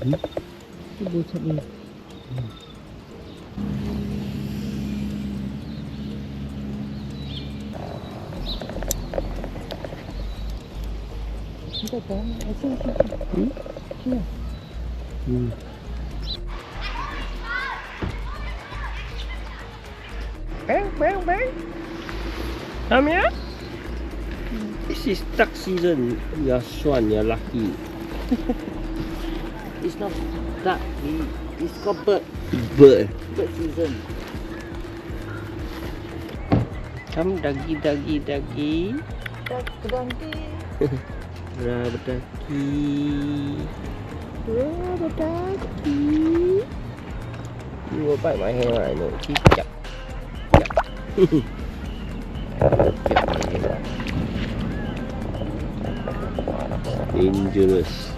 Cái bụi sạch đi. Kita kan, asyik. Sini. Bang. Come here. This is duck season. You are swan, you are lucky. It's not duck. It's called bird. Bird. Bird season. Come daggy. Daggy. Rubber ducky. You will bite my hand, I know. Yep. Dangerous.